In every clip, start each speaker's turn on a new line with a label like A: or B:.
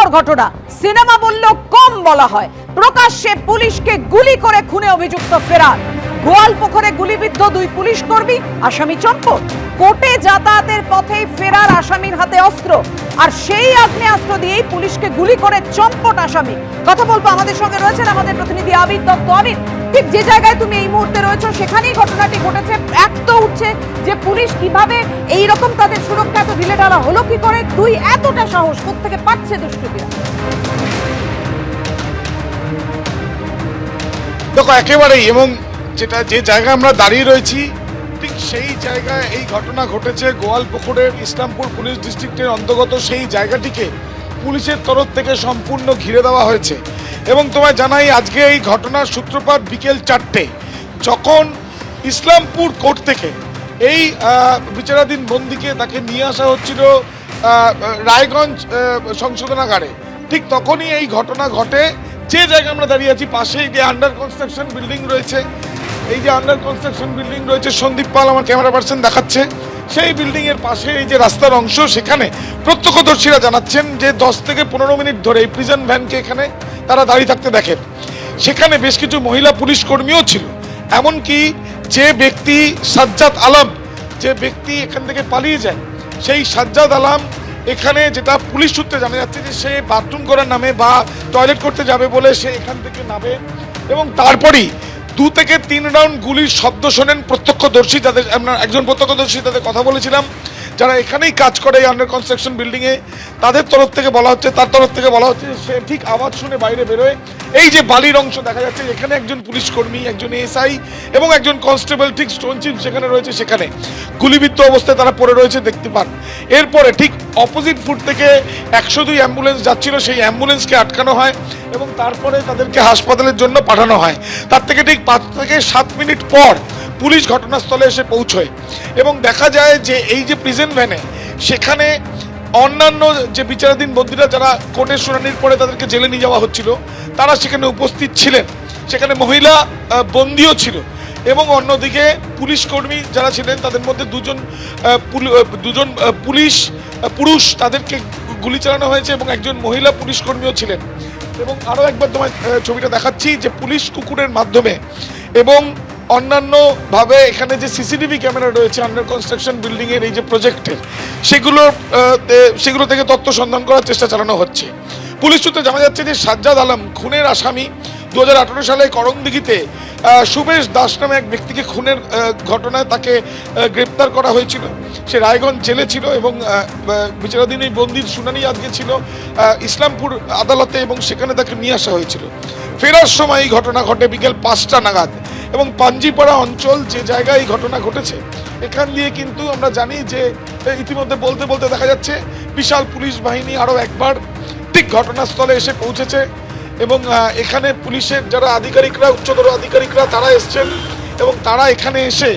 A: ভয়ঙ্কর ঘটনা, সিনেমা বললেও কম বলা হয়। প্রকাশ্যে পুলিশকে গুলি করে খুনে অভিযুক্ত ফেরার। গোয়ালপুকুরে গুলিবিদ্ধ দুই পুলিশ কর্মী, আসামি চম্পট। কোর্টে যাতায়াতের পথেই ফেরার আসামির হাতে অস্ত্র, আর সেই আগ্নেয়াস্ত্র দিয়েই পুলিশকে গুলি করে চম্পট আসামি। কথা বলবো, আমাদের সঙ্গে রয়েছেন আমাদের প্রতিনিধি আবির দত্ত। আবির, ঠিক যে জায়গায় তুমি এই মুহূর্তে রয়েছো সেখানেই ঘটনাটি ঘটেছে। এক তো উঠছে যে পুলিশ কিভাবে এই রকম তাদের সুরক্ষা এত ঢিলে ঢালা হলো কি করে, দুই এতটা সাহস কোত্থেকে পাচ্ছে দুষ্কৃতীরা?
B: দেখো একেবারেই, এবং যেটা যে জায়গায় আমরা দাঁড়িয়ে রয়েছি ঠিক সেই জায়গায় এই ঘটনা ঘটেছে। গোয়ালপুকুরের ইসলামপুর পুলিশ ডিস্ট্রিক্টের অন্তর্গত সেই জায়গাটিকে পুলিশের তরফ থেকে সম্পূর্ণ ঘিরে দেওয়া হয়েছে। এবং তোমায় জানাই, আজকে এই ঘটনার সূত্রপাত বিকেল 4টে, যখন ইসলামপুর কোর্ট থেকে এই বিচারাধীন বন্দীকে তাকে নিয়ে আসা হচ্ছিল রায়গঞ্জ সংশোধনাগারে। ঠিক তখনই এই ঘটনা ঘটে। যে জায়গায় আমরা দাঁড়িয়ে আছি পাশেই যে আন্ডার কনস্ট্রাকশন বিল্ডিং রয়েছে, এই যে আন্ডার কনস্ট্রাকশন বিল্ডিং রয়েছে, সন্দীপ পাল আমার ক্যামেরা পার্সন দেখাচ্ছে, সেই বিল্ডিং এর পাশে এই যে রাস্তার অংশ, সেখানে প্রত্যক্ষদর্শীরা জানাচ্ছেন যে 10 থেকে 15 মিনিট ধরে এই প্রিজন ভ্যানকে এখানে তারা দাঁড়িয়ে থাকতে দেখেন। সেখানে বেশ কিছু মহিলা পুলিশ কর্মীও ছিল। এমনকি যে ব্যক্তি সাজ্জাদ আলম, যে ব্যক্তি এখান থেকে পালিয়ে যায়, সেই সাজ্জাদ আলম এখানে, যেটা পুলিশ সূত্রে জানা যাচ্ছে যে সে বাথরুম করার নামে বা টয়লেট করতে যাবে বলে সে এখান থেকে নামে, এবং তারপরেই 2 থেকে 3 রাউন্ড গুলির শব্দ শোনেন প্রত্যক্ষদর্শী। তাদের আমরা একজন প্রত্যক্ষদর্শী তাদের কথা বলেছিলাম, যারা এখানেই কাজ করে এই আন্ডার কনস্ট্রাকশন বিল্ডিংয়ে। তার তরফ থেকে বলা হচ্ছে সে ঠিক আওয়াজ শুনে বাইরে বেরোয়। এই যে বালির অংশ দেখা যাচ্ছে, এখানে একজন পুলিশ কর্মী, একজন এসআই এবং একজন কনস্টেবল ঠিক স্টোন চিপ সেখানে রয়েছে, সেখানে গুলিবিদ্ধ অবস্থায় তারা পড়ে রয়েছে দেখতে পান। এরপরে ঠিক অপোজিট ফুট থেকে 102 অ্যাম্বুলেন্স যাচ্ছিল, সেই অ্যাম্বুলেন্সকে আটকানো হয় এবং তারপরে তাদেরকে হাসপাতালের জন্য পাঠানো হয়। তার থেকে ঠিক 5 থেকে 7 মিনিট পর পুলিশ ঘটনাস্থলে এসে পৌঁছয় এবং দেখা যায় যে এই যে প্রিজন ভ্যানে, সেখানে অন্যান্য যে বিচারাধীন বন্দীরা যারা কোর্টের শুনানির পরে তাদেরকে জেলে নিয়ে যাওয়া হচ্ছিল, তারা সেখানে উপস্থিত ছিলেন। সেখানে মহিলা বন্দীও ছিল এবং অন্যদিকে পুলিশ কর্মী যারা ছিলেন তাদের মধ্যে দুজন পুরুষ তাদেরকে গুলি চালানো হয়েছে এবং একজন মহিলা পুলিশ কর্মীও ছিলেন। এবং আরও একবার তোমার ছবিটা দেখাচ্ছি যে পুলিশ কুকুরের মাধ্যমে এবং অন্যান্যভাবে এখানে যে সিসিটিভি ক্যামেরা রয়েছে আন্ডার কনস্ট্রাকশন বিল্ডিংয়ের এই যে প্রজেক্টের, সেগুলো থেকে তথ্য সন্ধান করার চেষ্টা চালানো হচ্ছে। পুলিশ সূত্রে জানা যাচ্ছে যে সাজ্জাদ আলম খুনের আসামি। 2018 সালে করণদিঘিতে সুবেশ দাস নামে এক ব্যক্তিকে খুনের ঘটনায় তাকে গ্রেপ্তার করা হয়েছিল। সে রায়গঞ্জ জেলে ছিল এবং বিচারাধীন এই বন্দির শুনানি আজকে ছিল ইসলামপুর আদালতে এবং সেখানে তাকে নিয়ে আসা হয়েছিল। ফেরার সময় এই ঘটনা ঘটে বিকেল 5টা নাগাদ এবং পাঞ্জিপাড়া অঞ্চল, যে জায়গায় এই ঘটনা ঘটেছে, এখান দিয়ে কিন্তু আমরা জানি যে ইতিমধ্যে বলতে বলতে দেখা যাচ্ছে বিশাল পুলিশ বাহিনী আরও একবার ঠিক ঘটনাস্থলে এসে পৌঁছেছে এবং এখানে পুলিশের যারা আধিকারিকরা, উচ্চতর আধিকারিকরা, তারা এসছেন এবং তারা এখানে এসে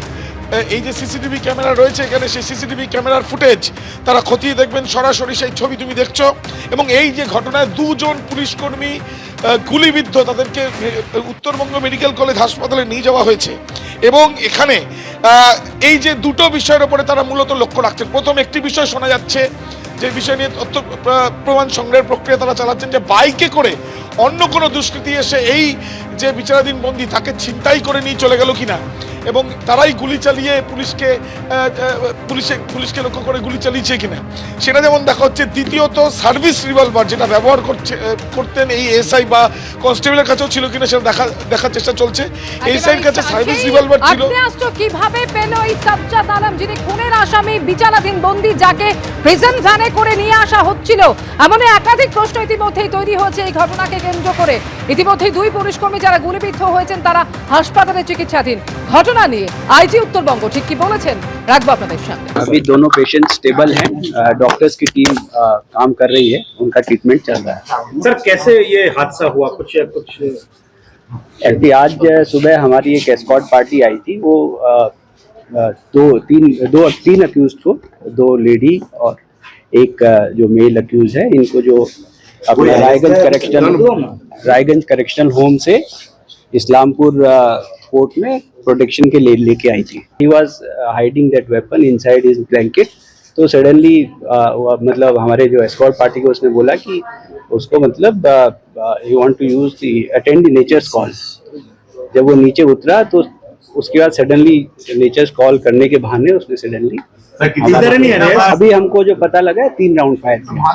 B: এই যে সিসিটিভি ক্যামেরা রয়েছে এখানে, সেই সিসিটিভি ক্যামেরার ফুটেজ তারা খতিয়ে দেখবেন। সরাসরি সেই ছবি তুমি দেখছো এবং এই যে ঘটনায় 2 জন পুলিশ কর্মী গুলিবিদ্ধ, তাদেরকে উত্তরবঙ্গ মেডিকেল কলেজ হাসপাতালে নিয়ে যাওয়া হয়েছে। এবং এখানে এই যে দুটো বিষয়ের ওপরে তারা মূলত লক্ষ্য রাখছেন। প্রথম একটি বিষয় শোনা যাচ্ছে, যে বিষয় নিয়ে তথ্য প্রমাণ সংগ্রহের প্রক্রিয়া তারা চালাচ্ছেন, যে বাইকে করে অন্য কোনো দুষ্কৃতী এসে এই যে বিচারাধীন বন্দী তাকে ছিনতাই করে নিয়ে চলে গেল কিনা, এবং তারাই গুলি চালিয়ে পুলিশকে লক্ষ্য করে গুলি চালিয়েছে কিনা সেটা যেমন দেখা হচ্ছে। দ্বিতীয়ত সার্ভিস রিভলভার যেটা ব্যবহার করতেন এই এসআই বা কনস্টেবলের কাছেও ছিল কিনা সেটা দেখার চেষ্টা চলছে। এসআইয়ের কাছে সার্ভিস রিভলভার ছিল।
A: আগ্নেয়াস্ত্র কিভাবে পেল এই সাজ্জাদ আলম, যিনি খুনের আসামি, বিচারাধীন বন্দী, যাকে প্রিজন ভ্যানে করে নিয়ে আসা হচ্ছিল? এমন একাধিক প্রশ্ন ইতিমধ্যেই তৈরি হয়েছে এই ঘটনাকে কেন্দ্র করে। ইতিমধ্যেই 2 পুলিশকর্মী যারা গুলিবিদ্ধ হয়েছেন তারা হাসপাতালে চিকিৎসাধীন। ঘটনা নিয়ে আইজি उत्तरबंग ठीक की बोलेছেন, রাখবো আপনাদের সামনে।
C: अभी दोनों पेशेंट स्टेबल हैं, डॉक्टर्स की टीम काम कर रही है, उनका ट्रीटमेंट चल रहा है।
D: सर कैसे ये हादसा हुआ, कुछ
C: एक्चुअली आज सुबह हमारी एक एस्कॉर्ट पार्टी आई थी। वो तीन अक्यूज को, 2 लेडी और एक जो मेल अक्यूज है, इनको जो अपना रायगंज करेक्शनल होम से इस्लामपुर कोर्ट में प्रोटेक्शन के लिए लेके आई थी। He was hiding that weapon inside his blanket. तो सडनली मतलब हमारे जो एस्कॉर्ट पार्टी को उसने बोला कि उसको मतलब you want to use the attend the nature's call. जब वो नीचे उतरा तो उसके बाद सडनली नेचर्स कॉल करने के बहाने उसने suddenly
D: Is there any arrest?
C: अभी हमको जो पता लगा है 3 राउंड फायर किया।